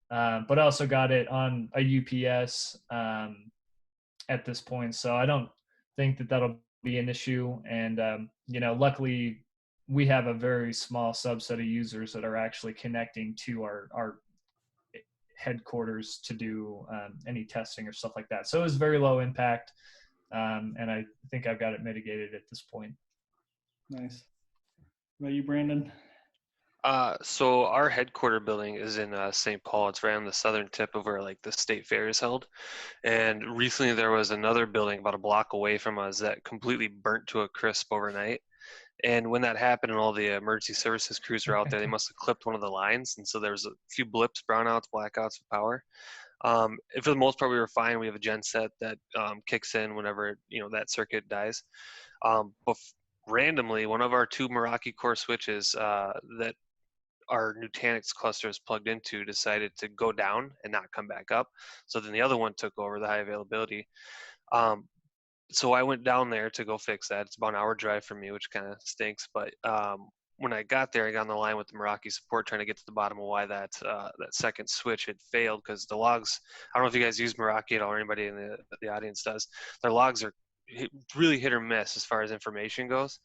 But I also got it on a UPS at this point, so I don't think that that'll be an issue. And luckily we have a very small subset of users that are actually connecting to our headquarters to do any testing or stuff like that. So it was very low impact, and I think I've got it mitigated at this point. Nice. How about you, Brandon? So our headquarter building is in St. Paul. It's right on the southern tip of where like the state fair is held. And recently there was another building about a block away from us that completely burnt to a crisp overnight. And when that happened and all the emergency services crews were out there, they must have clipped one of the lines. And so there was a few blips, brownouts, blackouts of power. And for the most part, we were fine. We have a gen set that kicks in whenever, that circuit dies. But randomly, one of our two Meraki core switches that our Nutanix cluster is plugged into decided to go down and not come back up. So then the other one took over the high availability. So I went down there to go fix that. It's about an hour drive from me, which kind of stinks. But when I got there, I got on the line with the Meraki support trying to get to the bottom of why that second switch had failed, because the logs, I don't know if you guys use Meraki at all or anybody in the audience does, their logs are really hit or miss as far as information goes.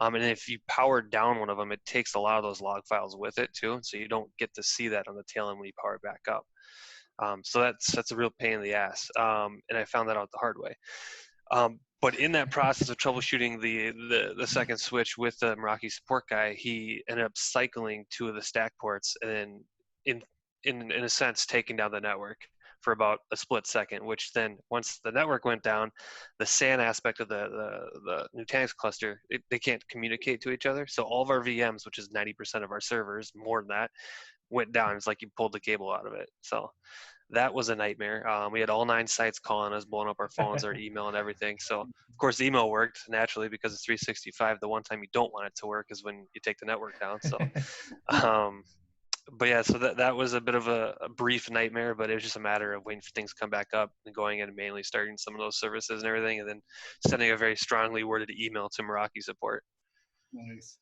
And if you power down one of them, it takes a lot of those log files with it too. So you don't get to see that on the tail end when you power it back up. So that's a real pain in the ass. And I found that out the hard way. But in that process of troubleshooting the second switch with the Meraki support guy, he ended up cycling two of the stack ports and in a sense taking down the network for about a split second, which then once the network went down, the SAN aspect of the Nutanix cluster, they can't communicate to each other. So all of our VMs, which is 90% of our servers, more than that, went down. It's like you pulled the cable out of it. So that was a nightmare. We had all 9 sites calling us, blowing up our phones, our email and everything. So of course the email worked naturally because it's 365. The one time you don't want it to work is when you take the network down. So, but yeah, so that was a bit of a brief nightmare, but it was just a matter of waiting for things to come back up and going in and manually starting some of those services and everything, and then sending a very strongly worded email to Meraki support. Nice.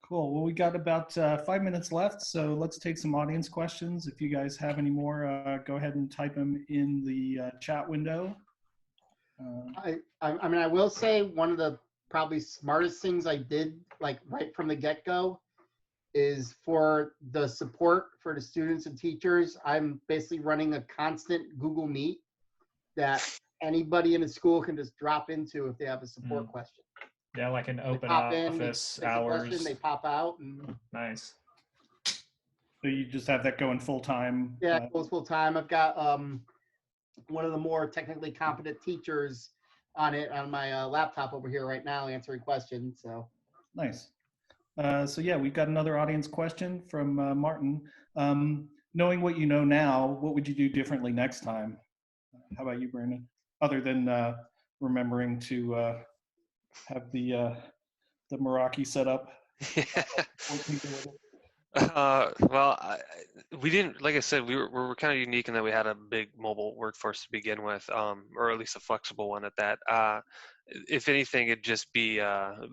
Cool. Well, we got about 5 minutes left, so let's take some audience questions. If you guys have any more, go ahead and type them in the chat window. I mean, I will say one of the probably smartest things I did, like right from the get-go, is for the support for the students and teachers. I'm basically running a constant Google Meet that anybody in the school can just drop into if they have a support question. Yeah, like an open office hours. They pop out. And nice. So you just have that going full time? Yeah, it goes full time. I've got one of the more technically competent teachers on it on my laptop over here right now answering questions. So Nice. So yeah, we've got another audience question from Martin. Knowing what you know now, what would you do differently next time? How about you, Brandon? Other than remembering to have the Meraki set up. Well, we didn't, like I said, we were kind of unique in that we had a big mobile workforce to begin with, or at least a flexible one at that. If anything, it'd just be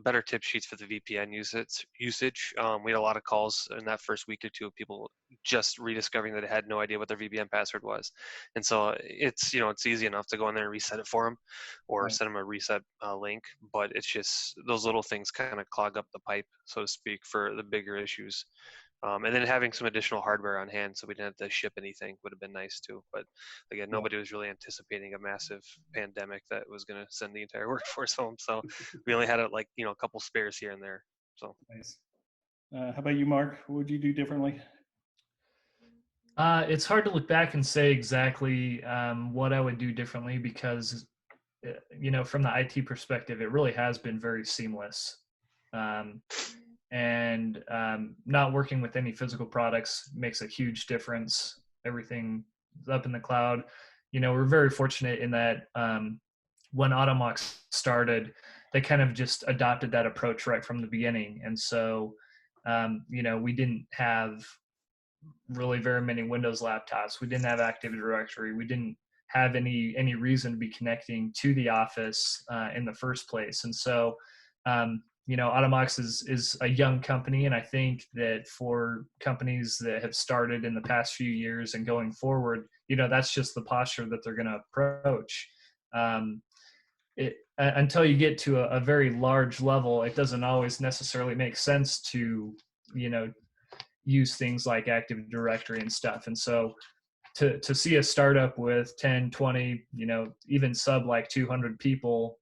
better tip sheets for the VPN usage. We had a lot of calls in that first week or two of people just rediscovering that they had no idea what their VPN password was, and so it's it's easy enough to go in there and reset it for them, or Right. send them a reset link. But it's just those little things kind of clog up the pipe, so to speak, for the bigger issues. And then having some additional hardware on hand so we didn't have to ship anything would have been nice too. But again, nobody was really anticipating a massive pandemic that was going to send the entire workforce home. So we only had a couple spares here and there. So Nice. How about you, Mark? What would you do differently? It's hard to look back and say exactly what I would do differently because, from the IT perspective, it really has been very seamless. And not working with any physical products makes a huge difference. Everything is up in the cloud. We're very fortunate in that when Automox started, they kind of just adopted that approach right from the beginning. And so, we didn't have really very many Windows laptops. We didn't have Active Directory. We didn't have any reason to be connecting to the office in the first place. And so, Automox is a young company, and I think that for companies that have started in the past few years and going forward, that's just the posture that they're going to approach. Until you get to a very large level, it doesn't always necessarily make sense to, use things like Active Directory and stuff. And so to see a startup with 10, 20, even sub like 200 people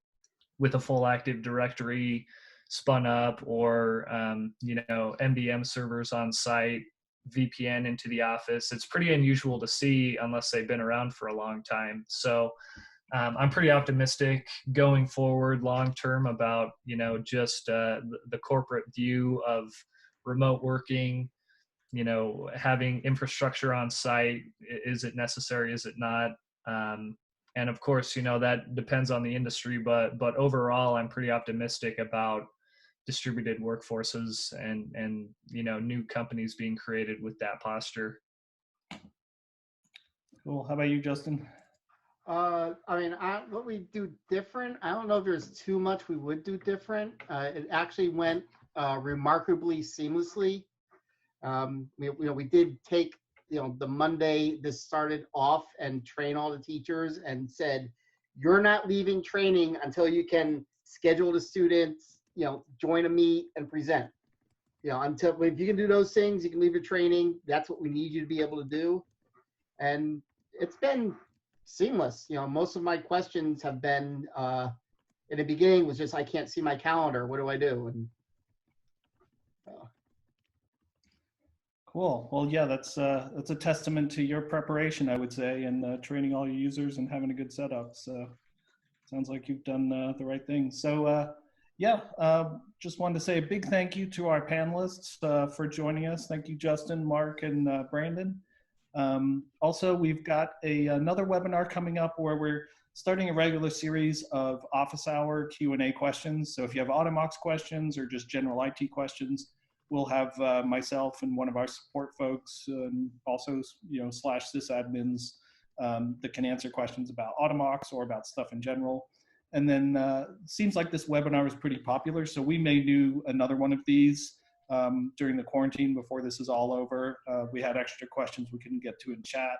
with a full Active Directory spun up, or MDM servers on site, VPN into the office, it's pretty unusual to see unless they've been around for a long time. So I'm pretty optimistic going forward long term about just the corporate view of remote working, having infrastructure on site. Is it necessary? Is it not? And of course, that depends on the industry, but overall, I'm pretty optimistic about distributed workforces and new companies being created with that posture. Cool. How about you, Justin? What we do different, I don't know if there's too much we would do different. It actually went remarkably seamlessly. We did take the Monday this started off and train all the teachers and said, you're not leaving training until you can schedule the students, join a meet and present. Until if you can do those things, you can leave your training. That's what we need you to be able to do. And it's been seamless. Most of my questions have been in the beginning was just, I can't see my calendar. What do I do? And Cool. Well, yeah, that's a testament to your preparation, I would say, and training all your users and having a good setup. So sounds like you've done the right thing. So just wanted to say a big thank you to our panelists for joining us. Thank you, Justin, Mark, and Brandon. Also, we've got another webinar coming up where we're starting a regular series of office hour Q&A questions. So if you have Automox questions or just general IT questions, we'll have myself and one of our support folks, and also / SysAdmins that can answer questions about Automox or about stuff in general. And then seems like this webinar is pretty popular, so we may do another one of these during the quarantine before this is all over. We had extra questions we couldn't get to in chat.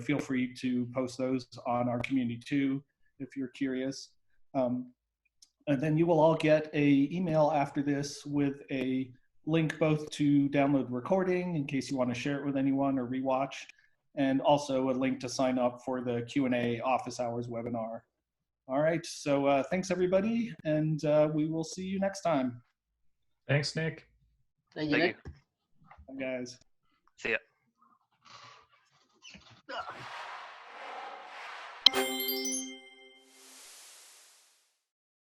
Feel free to post those on our community too, if you're curious. And then you will all get an email after this with a link both to download the recording in case you want to share it with anyone or rewatch, and also a link to sign up for the Q&A office hours webinar. All right, so thanks everybody, and we will see you next time. Thanks, Nick. thank you, Nick. Bye, guys. see ya.